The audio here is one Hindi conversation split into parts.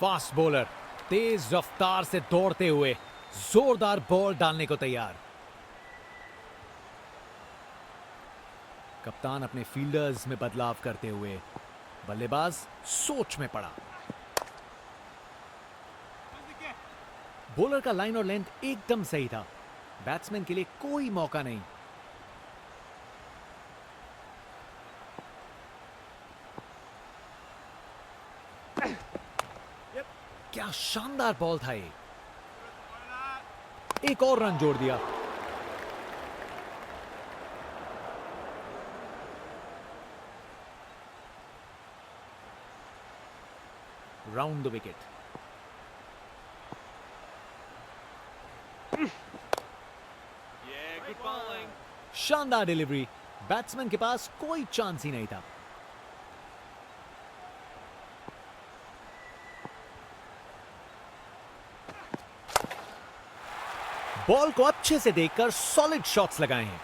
फास्ट बॉलर तेज रफ्तार से दौड़ते हुए जोरदार बॉल डालने को तैयार। कप्तान अपने फील्डर्स में बदलाव करते हुए बल्लेबाज सोच में पड़ा। बॉलर का लाइन और लेंथ एकदम सही था, बैट्समैन के लिए कोई मौका नहीं। क्या शानदार बॉल था ये, एक और रन जोड़ दिया। Round the wicket. शानदार डिलीवरी, बैट्समैन के पास कोई चांस ही नहीं था। बॉल को अच्छे से देखकर सॉलिड शॉट्स लगाए हैं।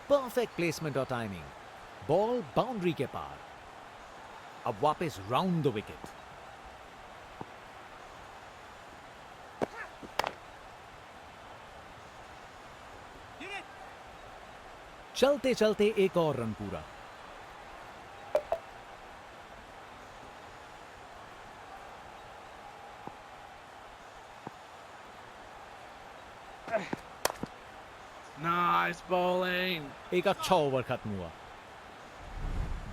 परफेक्ट प्लेसमेंट और टाइमिंग, बॉल बाउंड्री के पार। अब वापस राउंड द विकेट। चलते चलते एक और रन पूरा। Nice bowling. एक अच्छा ओवर खत्म हुआ।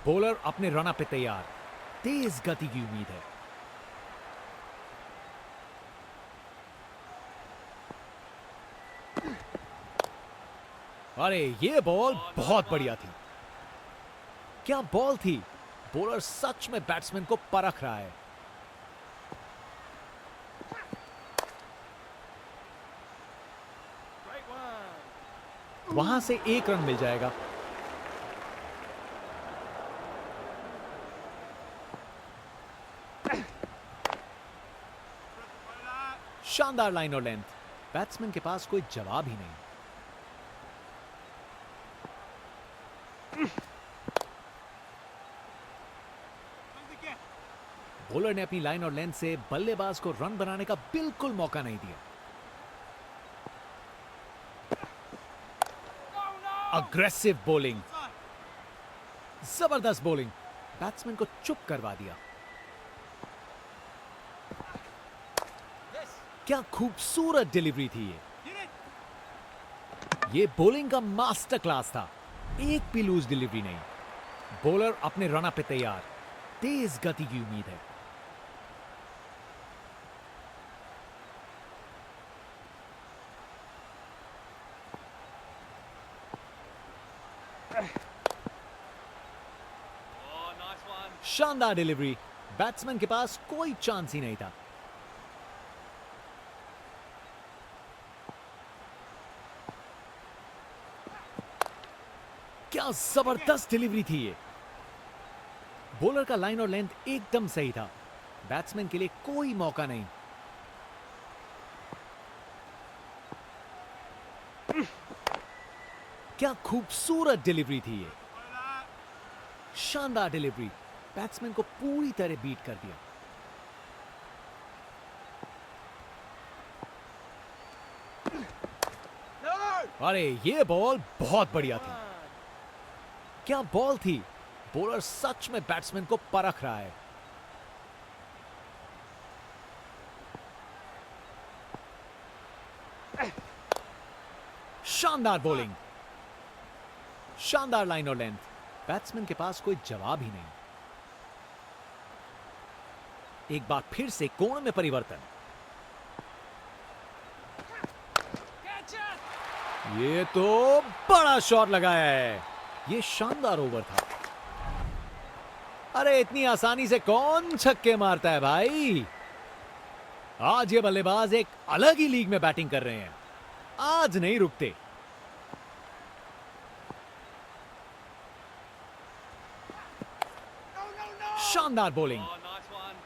बॉलर अपने रन पे तैयार, तेज गति की उम्मीद है। अरे ये बॉल बहुत बढ़िया थी। क्या बॉल थी, बॉलर सच में बैट्समैन को परख रहा है। Great one. वहां से एक रन मिल जाएगा। शानदार लाइन और लेंथ, बैट्समैन के पास कोई जवाब ही नहीं। बॉलर ने अपनी लाइन और लेंथ से बल्लेबाज को रन बनाने का बिल्कुल मौका नहीं दिया। अग्रेसिव बॉलिंग, जबरदस्त बॉलिंग, बैट्समैन को चुप करवा दिया। क्या खूबसूरत डिलीवरी थी ये बॉलिंग का मास्टर क्लास था, एक भी लूज डिलीवरी नहीं। बॉलर अपने रन पे तैयार, तेज गति की उम्मीद है। Oh, nice one. शानदार डिलीवरी, बैट्समैन के पास कोई चांस ही नहीं था। क्या जबरदस्त डिलीवरी थी ये। बॉलर का लाइन और लेंथ एकदम सही था, बैट्समैन के लिए कोई मौका नहीं। क्या खूबसूरत डिलीवरी थी ये, शानदार डिलीवरी, बैट्समैन को पूरी तरह बीट कर दिया। No. अरे ये बॉल बहुत बढ़िया थी। क्या बॉल थी, बॉलर सच में बैट्समैन को परख रहा है। शानदार बॉलिंग, शानदार लाइन और लेंथ, बैट्समैन के पास कोई जवाब ही नहीं। एक बार फिर से कोण में परिवर्तन। Catch it. ये तो बड़ा शॉट लगाया है, ये शानदार ओवर था। अरे इतनी आसानी से कौन छक्के मारता है भाई। आज ये बल्लेबाज एक अलग ही लीग में बैटिंग कर रहे हैं, आज नहीं रुकते। शानदार bowling, Oh, nice one.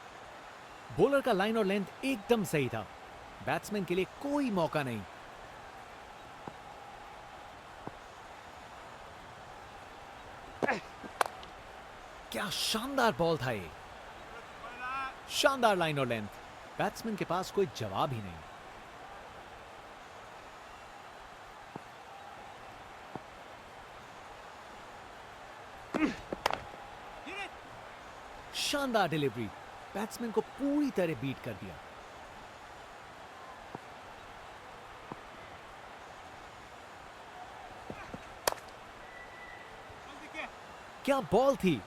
Bowler का लाइन और लेंथ एकदम सही था, बैट्समैन के लिए कोई मौका नहीं। क्या शानदार बॉल था ये, शानदार लाइन और लेंथ। बैट्समैन के पास कोई जवाब ही नहीं। शानदार डिलीवरी, बैट्समैन को पूरी तरह बीट कर दिया। क्या बॉल थी,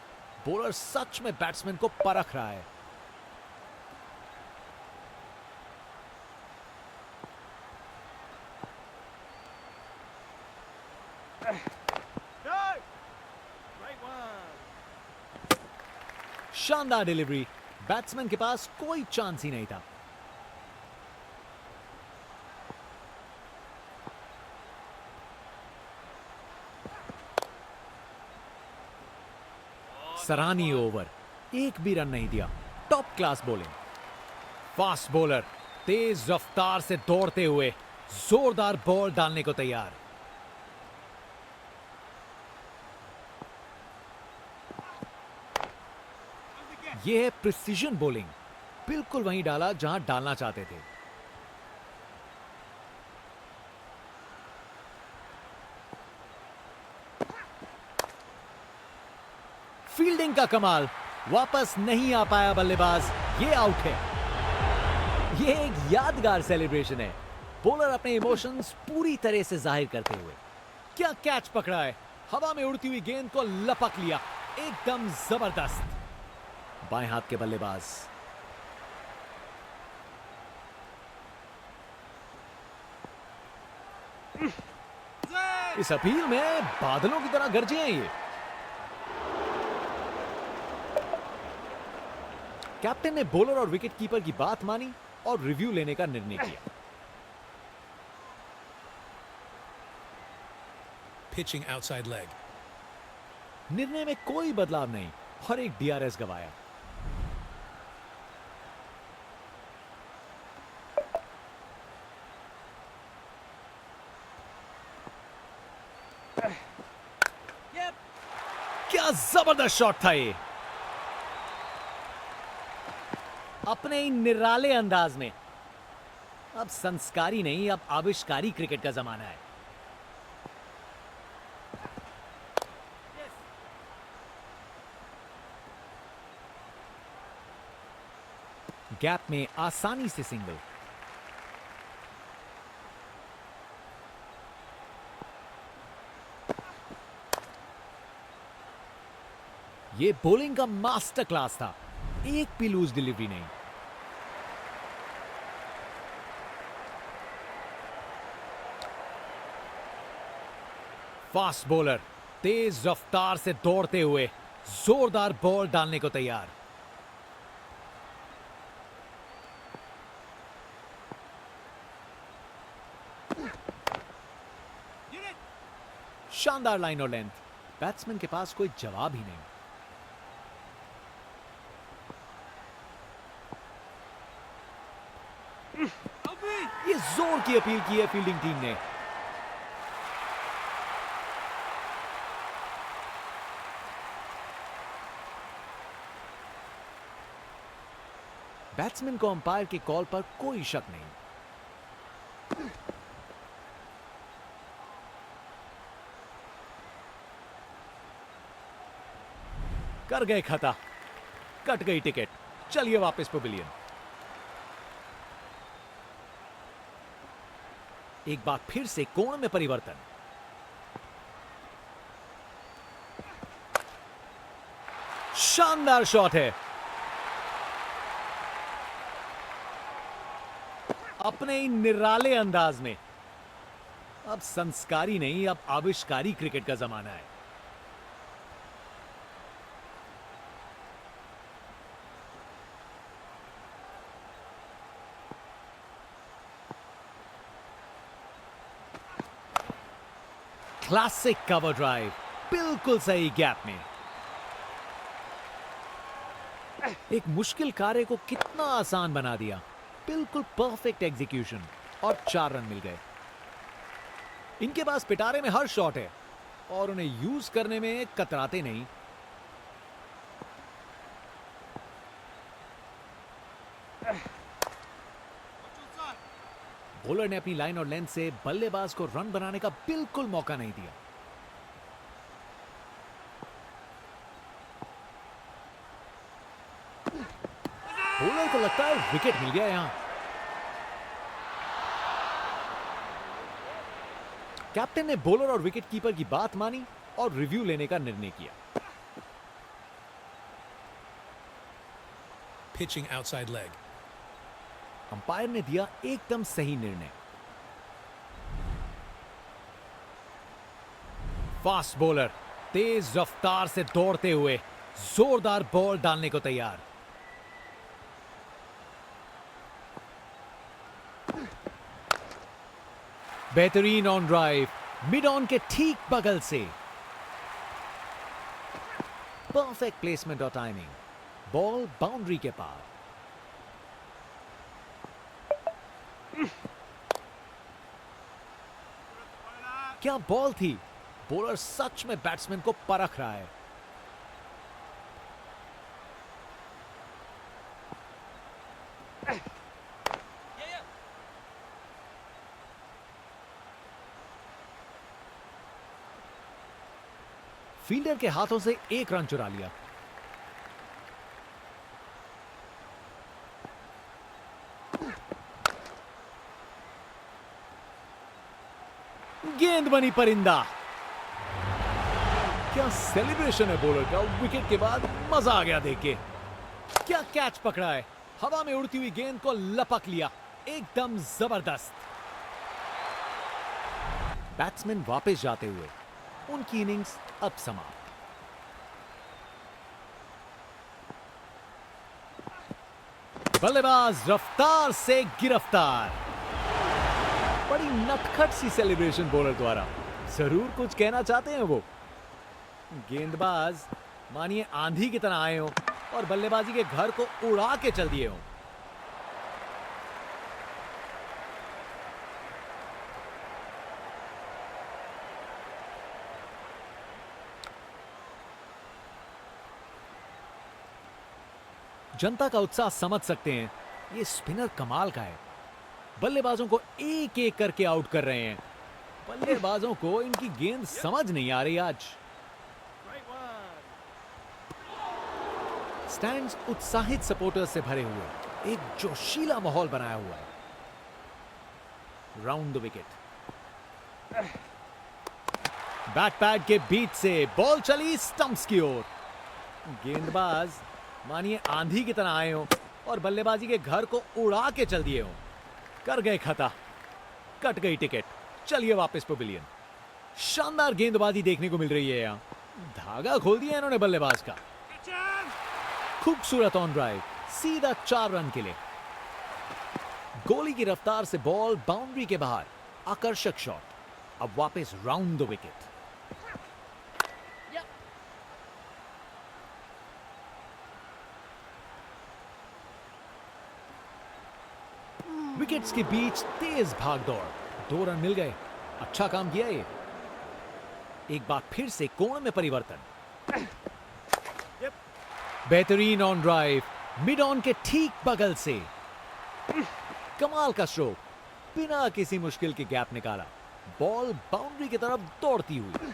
बॉलर सच में बैट्समैन को परख रहा है। Great one. शानदार डिलीवरी, बैट्समैन के पास कोई चांस ही नहीं था। सराहनीय ओवर, एक भी रन नहीं दिया। Top class bowling. Fast bowler तेज रफ्तार से दौड़ते हुए जोरदार बॉल डालने को तैयार। यह है प्रिसीजन बॉलिंग, बिल्कुल वहीं डाला जहां डालना चाहते थे। फील्डिंग का कमाल, वापस नहीं आ पाया बल्लेबाज, ये आउट है। ये एक यादगार सेलिब्रेशन है, बॉलर अपने इमोशंस पूरी तरह से जाहिर करते हुए। क्या कैच पकड़ा है, हवा में उड़ती हुई गेंद को लपक लिया, एकदम जबरदस्त। बाएं हाथ के बल्लेबाज। इस अपील में बादलों की तरह गरजे हैं ये। कैप्टन ने बॉलर और विकेट कीपर की बात मानी और रिव्यू लेने का निर्णय किया। Pitching outside leg. निर्णय में कोई बदलाव नहीं और एक डीआरएस गवाया। क्या जबरदस्त शॉट था ये, अपने ही निराले अंदाज में। अब संस्कारी नहीं, अब आविष्कारी क्रिकेट का जमाना है। गैप में आसानी से सिंगल। ये बॉलिंग का मास्टर क्लास था, एक भी लूज डिलीवरी नहीं। फास्ट बॉलर तेज रफ्तार से दौड़ते हुए जोरदार बॉल डालने को तैयार। शानदार लाइन और लेंथ, बैट्समैन के पास कोई जवाब ही नहीं। ये जोर की अपील की है फील्डिंग टीम ने। बैट्समैन को अंपायर की कॉल पर कोई शक नहीं। कर गए खता, कट गई टिकट, चलिए वापस पवेलियन। एक बार फिर से कोण में परिवर्तन। शानदार शॉट है, अपने ही निराले अंदाज में। अब संस्कारी नहीं, अब आविष्कारी क्रिकेट का जमाना है। क्लासिक कवर ड्राइव, बिल्कुल सही गैप में। एक मुश्किल कार्य को कितना आसान बना दिया, बिल्कुल परफेक्ट एग्जीक्यूशन और 4 रन मिल गए। इनके पास पिटारे में हर शॉट है और उन्हें यूज करने में कतराते नहीं। बॉलर ने अपनी लाइन और लेंथ से बल्लेबाज को रन बनाने का बिल्कुल मौका नहीं दिया। बॉलर को लगता है विकेट मिल गया यहां। कैप्टन ने बॉलर और विकेट कीपर की बात मानी और रिव्यू लेने का निर्णय किया। Pitching outside leg. अंपायर ने दिया एकदम सही निर्णय। फास्ट बॉलर तेज रफ्तार से दौड़ते हुए जोरदार बॉल डालने को तैयार। बेहतरीन ऑन ड्राइव, मिड ऑन के ठीक बगल से। परफेक्ट प्लेसमेंट और टाइमिंग, बॉल बाउंड्री के पार। क्या बॉल थी! बॉलर सच में बैट्समैन को परख रहा है। फील्डर के हाथों से एक रन चुरा लिया। गेंद बनी परिंदा। क्या सेलिब्रेशन है बॉलर का! विकेट के बाद मजा आ गया देख के। क्या कैच पकड़ा है! हवा में उड़ती हुई गेंद को लपक लिया, एकदम जबरदस्त। बैट्समैन वापस जाते हुए, उनकी इनिंग्स अब समाप्त। बल्लेबाज रफ्तार से गिरफ्तार। बड़ी नटखट सी सेलिब्रेशन बॉलर द्वारा। जरूर कुछ कहना चाहते हैं वो। गेंदबाज मानिए आंधी की तरह आए हो और बल्लेबाजी के घर को उड़ा के चल दिए हो। जनता का उत्साह समझ सकते हैं। ये स्पिनर कमाल का है। बल्लेबाजों को एक एक करके आउट कर रहे हैं। बल्लेबाजों को इनकी गेंद समझ नहीं आ रही आज। Right one. स्टैंड्स उत्साहित सपोर्टर्स से भरे हुए, एक जोशीला माहौल बनाया हुआ है। Round the wicket, bat pad के बीच से बॉल चली स्टंप्स की ओर। गेंदबाज मानिए आंधी की तरह आए हो और बल्लेबाजी के घर को उड़ा के चल दिए हो। कर गए खता, कट गई टिकट। चलिए वापस पवेलियन। शानदार गेंदबाजी देखने को मिल रही है यहां। धागा खोल दिया इन्होंने बल्लेबाज का। खूबसूरत ऑन ड्राइव, सीधा 4 रन के लिए। गोली की रफ्तार से बॉल बाउंड्री के बाहर, आकर्षक शॉट। अब वापस राउंड द विकेट। विकेट्स के बीच तेज भाग दौड़, 2 रन मिल गए। अच्छा काम किया ये। एक बार फिर से कोण में परिवर्तन। बेहतरीन ऑन ड्राइव, मिड ऑन के ठीक बगल से। कमाल का स्ट्रोक, बिना किसी मुश्किल के गैप निकाला। बॉल बाउंड्री की तरफ दौड़ती हुई।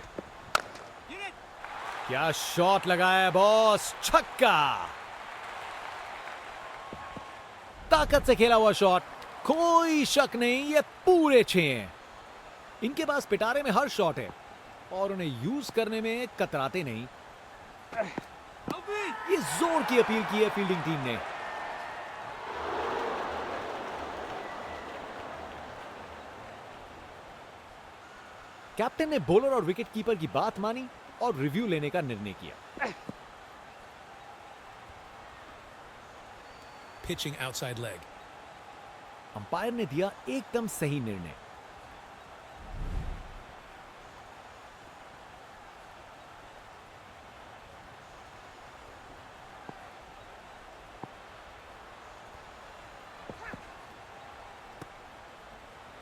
क्या शॉट लगाया बॉस! छक्का! ताकत से खेला हुआ शॉट, कोई शक नहीं ये पूरे 6 हैं। इनके पास पिटारे में हर शॉट है और उन्हें यूज करने में कतराते नहीं। ये जोर की अपील की है फील्डिंग टीम ने। कैप्टन ने बॉलर और विकेट कीपर की बात मानी और रिव्यू लेने का निर्णय किया। Pitching outside leg. अंपायर ने दिया एकदम सही निर्णय।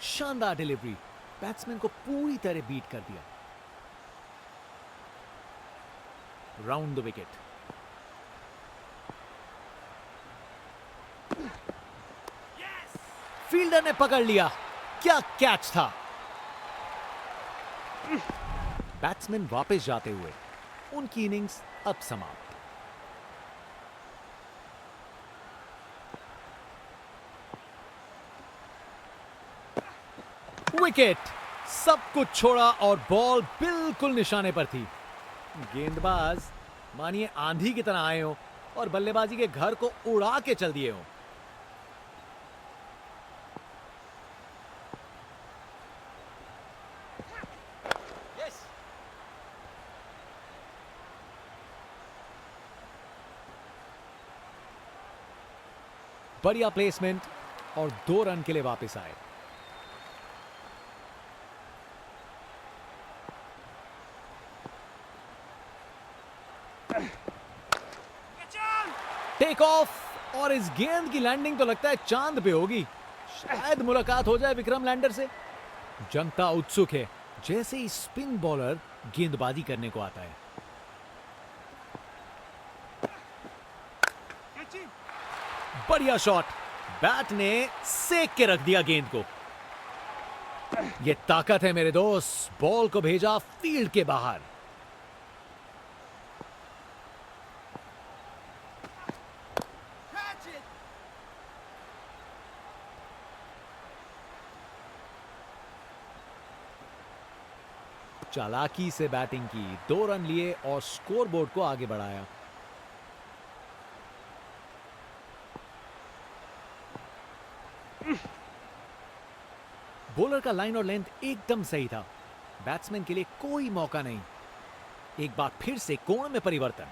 शानदार डिलीवरी, बैट्समैन को पूरी तरह बीट कर दिया। Round the wicket. फील्डर ने पकड़ लिया। क्या कैच था। बैट्समैन वापस जाते हुए, उनकी इनिंग्स अब समाप्त। विकेट। सब कुछ छोड़ा और बॉल बिल्कुल निशाने पर थी। गेंदबाज मानिए आंधी की तरह आए हो और बल्लेबाजी के घर को उड़ा के चल दिए हो। बढ़िया प्लेसमेंट और 2 रन के लिए वापस आए। टेक ऑफ और इस गेंद की लैंडिंग तो लगता है चांद पे होगी। शायद मुलाकात हो जाए विक्रम लैंडर से। जनता उत्सुक है जैसे ही स्पिन बॉलर गेंदबाजी करने को आता है। बढ़िया शॉट। बैट ने सेक के रख दिया गेंद को। यह ताकत है मेरे दोस्त। बॉल को भेजा फील्ड के बाहर। चालाकी से बैटिंग की, 2 रन लिए और स्कोरबोर्ड को आगे बढ़ाया। बॉलर का लाइन और लेंथ एकदम सही था। बैट्समैन के लिए कोई मौका नहीं। एक बार फिर से कोण में परिवर्तन।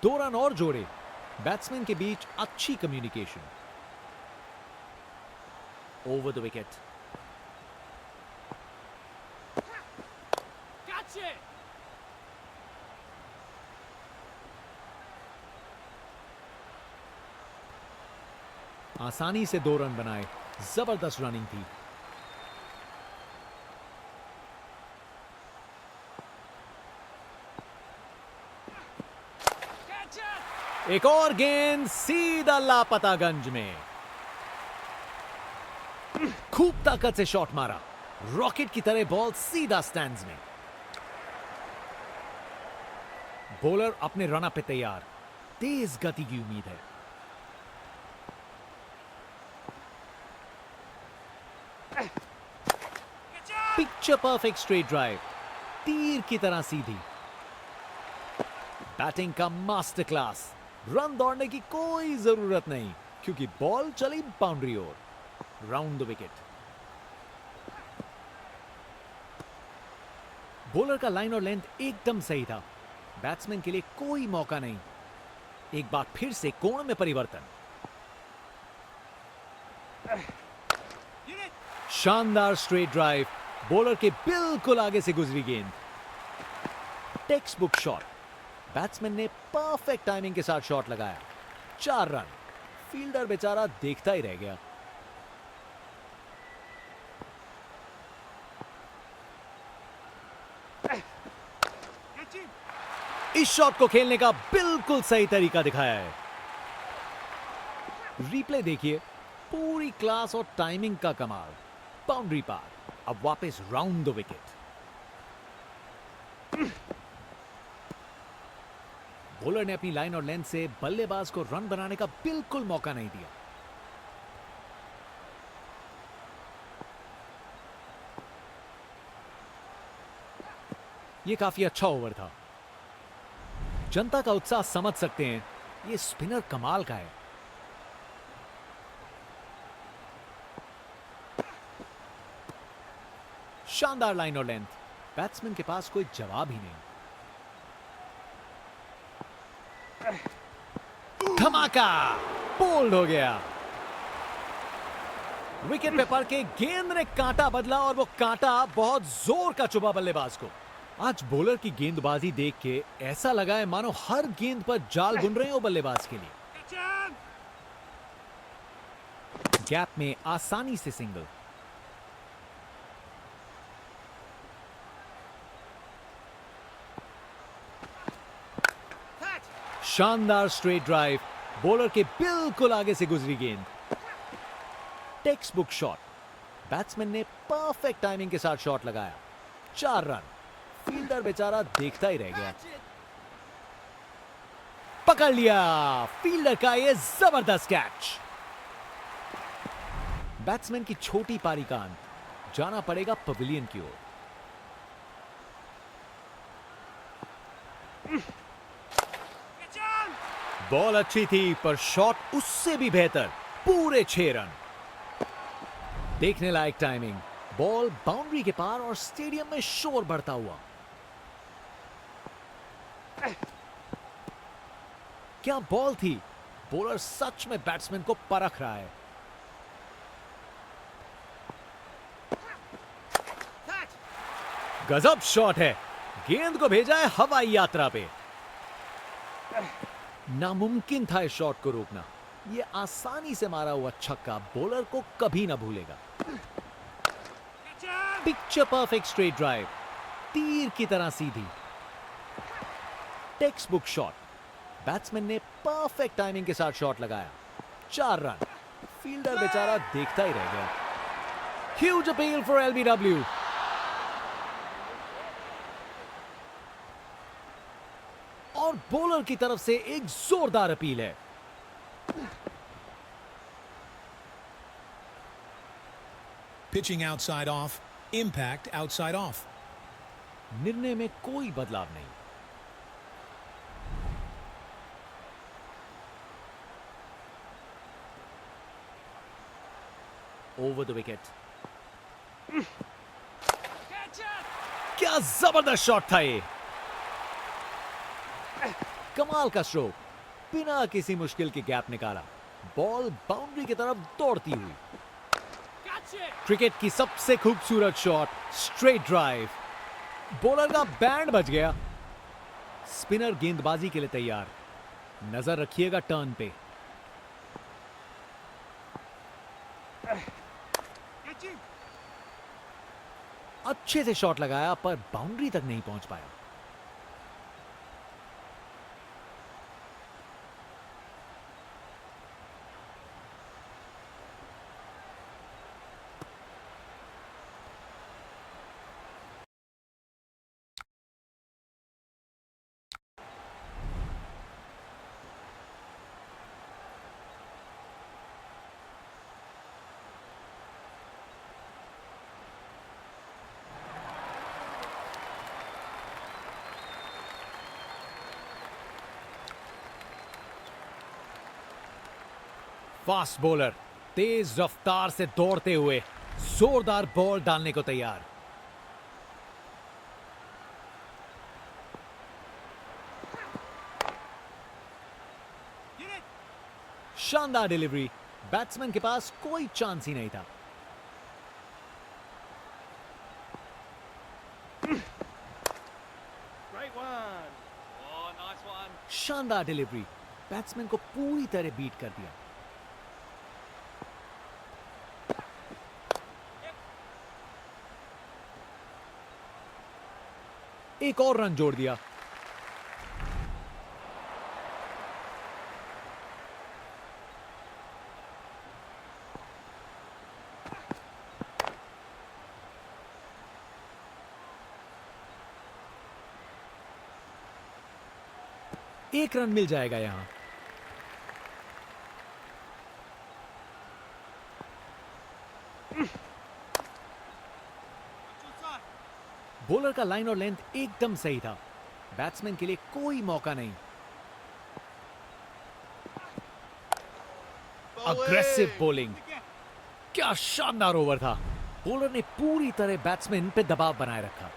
दो रन और जोड़े। बैट्समैन के बीच अच्छी कम्युनिकेशन। Over the wicket. आसानी से 2 रन बनाए। जबरदस्त रनिंग थी। एक और गेंद सीधा लापतागंज में। खूब ताकत से शॉट मारा। रॉकेट की तरह बॉल सीधा स्टैंड्स में। बॉलर अपने रनअप पे तैयार। तेज गति की उम्मीद है। Picture perfect straight drive. तीर की तरह सीधी। बैटिंग का मास्टर क्लास। रन दौड़ने की कोई जरूरत नहीं क्योंकि बॉल चली बाउंड्री ओर। Round the wicket. बॉलर का लाइन और लेंथ एकदम सही था। बैट्समैन के लिए कोई मौका नहीं। एक बार फिर से कोण में परिवर्तन। शानदार स्ट्रेट ड्राइव। बॉलर के बिल्कुल आगे से गुजरी गेंद। Text book shot. बैट्समैन ने परफेक्ट टाइमिंग के साथ शॉट लगाया। 4 रन। फील्डर बेचारा देखता ही रह गया। इस शॉट को खेलने का बिल्कुल सही तरीका दिखाया है। रिप्ले देखिए। पूरी क्लास और टाइमिंग का कमाल। बाउंड्री पार। अब वापस राउंड द विकेट। बॉलर ने अपनी लाइन और लेंथ से बल्लेबाज को रन बनाने का बिल्कुल मौका नहीं दिया। यह काफी अच्छा ओवर था। जनता का उत्साह समझ सकते हैं। यह स्पिनर कमाल का है। शानदार लाइन और लेंथ। बैट्समैन के पास कोई जवाब ही नहीं। धमाका। बोल्ड हो गया। विकेट पे पड़ के गेंद ने कांटा बदला और वो कांटा बहुत जोर का चुभा बल्लेबाज को। आज बॉलर की गेंदबाजी देख के ऐसा लगा है मानो हर गेंद पर जाल बुन रहे हो बल्लेबाज के लिए। गैप में आसानी से सिंगल। शानदार स्ट्रेट ड्राइव, बॉलर के बिल्कुल आगे से गुजरी गेंद। टेक्स्ट बुक शॉट, बैट्समैन ने परफेक्ट टाइमिंग के साथ शॉट लगाया। 4 रन। फील्डर बेचारा देखता ही रह गया। पकड़ लिया फील्डर का ये जबरदस्त कैच। बैट्समैन की छोटी पारी का अंत, जाना पड़ेगा पवेलियन की ओर। बॉल अच्छी थी पर शॉट उससे भी बेहतर। पूरे 6 रन। देखने लायक टाइमिंग, बॉल बाउंड्री के पार और स्टेडियम में शोर बढ़ता हुआ। क्या बॉल थी। बॉलर सच में बैट्समैन को परख रहा है। गजब शॉट है, गेंद को भेजा है हवाई यात्रा पे। नामुमकिन था इस शॉट को रोकना। यह आसानी से मारा हुआ छक्का बॉलर को कभी ना भूलेगा। पिक्चर परफेक्ट स्ट्रेट ड्राइव, तीर की तरह सीधी। टेक्स्ट बुक शॉट, बैट्समैन ने परफेक्ट टाइमिंग के साथ शॉट लगाया। 4 रन। फील्डर बेचारा देखता ही रह गया। Huge appeal for LBW. और बॉलर की तरफ से एक जोरदार अपील है। Pitching outside off. Impact outside off. निर्णय में कोई बदलाव नहीं। Over the wicket. क्या जबरदस्त शॉट था ये। कमाल का स्ट्रोक, बिना किसी मुश्किल के गैप निकाला। बॉल बाउंड्री की तरफ दौड़ती हुई। क्रिकेट की सबसे खूबसूरत शॉट, स्ट्रेट ड्राइव। बॉलर का बैंड बज गया। स्पिनर गेंदबाजी के लिए तैयार। नजर रखिएगा टर्न पे। अच्छे से शॉट लगाया पर बाउंड्री तक नहीं पहुंच पाया। फास्ट बॉलर तेज रफ्तार से दौड़ते हुए जोरदार बॉल डालने को तैयार। शानदार डिलीवरी, बैट्समैन के पास कोई चांस ही नहीं था। Great one. Oh, nice one. शानदार डिलीवरी, बैट्समैन को पूरी तरह बीट कर दिया। एक और रन जोड़ दिया। एक रन मिल जाएगा यहां। बॉलर का लाइन और लेंथ एकदम सही था। बैट्समैन के लिए कोई मौका नहीं। अग्रेसिव बॉलिंग, क्या शानदार ओवर था। बॉलर ने पूरी तरह बैट्समैन पे दबाव बनाए रखा।